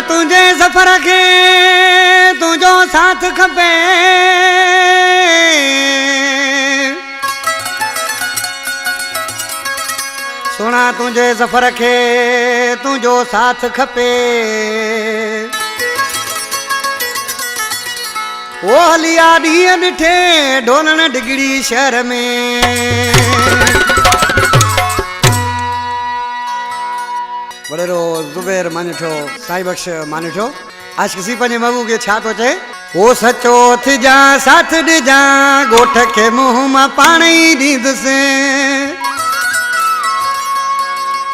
तुझे सफर के तुझो साथ खपे सुना तुझे सफर के तुझो साथ खपे ओ हलिया ॾींहं ॾिठे ढोलण डिगड़ी शहर में वडेरो ज़ुबैर मानिठो साईं बख्श मानिठो आज किसी पंहिंजे महबूब के छा तो चे ओ सचो थिजा साथ ॾिजा ॻोठ के मुंह मां पाण ई ॾींदुसि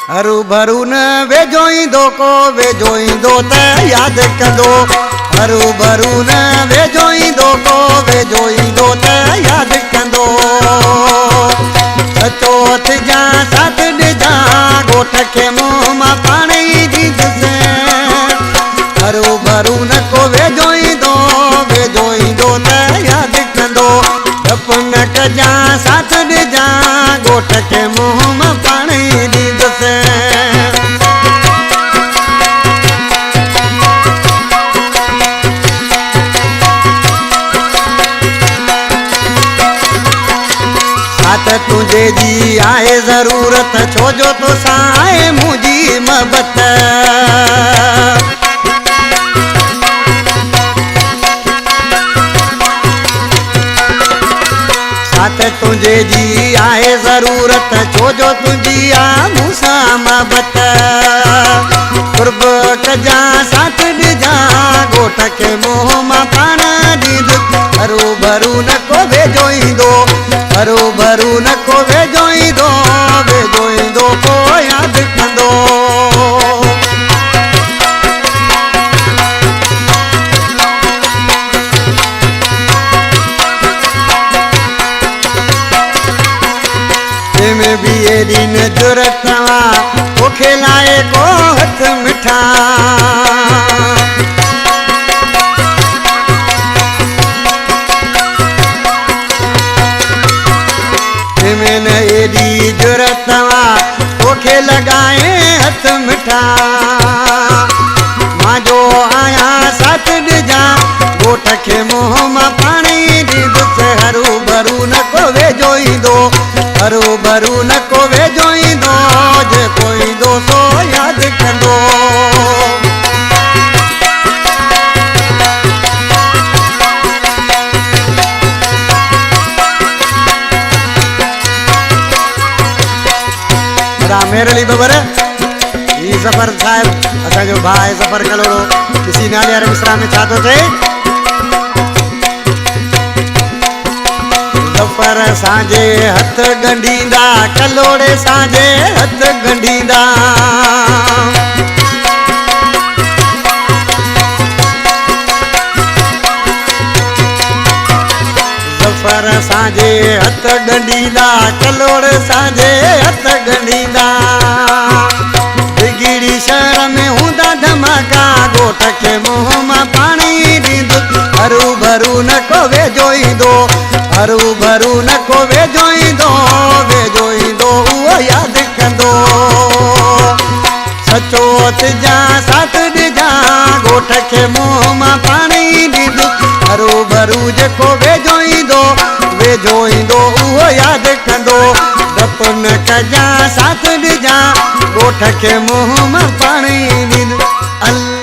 हरू भरू न वेझो ईंदो को वेझो ईंदो त यादि कंदो हरू भरू न वेझो ईंदो को वेझो ईंदो त यादि कंदो सचो थिजा साथ ॾिजा ॻोठ के मुंह मां पाण ई ॾींदुसि हरू भरू न को वेझो ईंदो त यादि कंदो डपु न कजा साथ ॾिजा ॻोठ के मुंह मां पाण ई ॾींदुसि तुझे जी आए जरूरत छो जो तो साए मुझी मोहब्बत साथ तुझे जी आए जरूरत छो जो तुझी आ मूसा मोहब्बत कुर्ब कजा साथ ॾिजा ॻोठ के मुंह मां पाण ॾींदुसि हरू भरू न को वेझो ईंदो हरू भरू न को वेझो ईंदो को यादि कंदो में भी एडी न जुरत तोखे लाए को हथ मिठा में न एडी जुरत तोखे लगाए हथ मिठा मां जो आया साथ ॾिजा ॻोठ के मुंह मां पाण ई ॾींदुसि हरू भरू न को वेझो ईंदो हरू भरू न को वेझो ईंदो जेको ईंदो सो यादि कंदो मेरली बबर ई सफर साहिब असांजो भाई सफर कलोड़ो किसी नाले वारे मिसरा में छा तो थे सफर साजे हथ गंढींदा कलोड़े साजे हथ गंढींदा सफर साजे हथ गंढींदा कलोड़ साजे हथ गंढींदा डिगड़ी शहर में हूंदा धमाका ॻोठ के मुंह मां पाण ई ॾींदुसि हरू भरू न को वेझो ईंदो हरू भरू न को वेझो ईंदो उहो यादि कंदो सचो थिजा साथ ॾिजा ॻोठ के मुंह मां पाण ई ॾींदुसि हरू भरू जेको वेझो ईंदो उहो यादि कंदो डपु न कजा साथ ॾिजा ॻोठ के मुंह मां पाण ई ॾींदुसि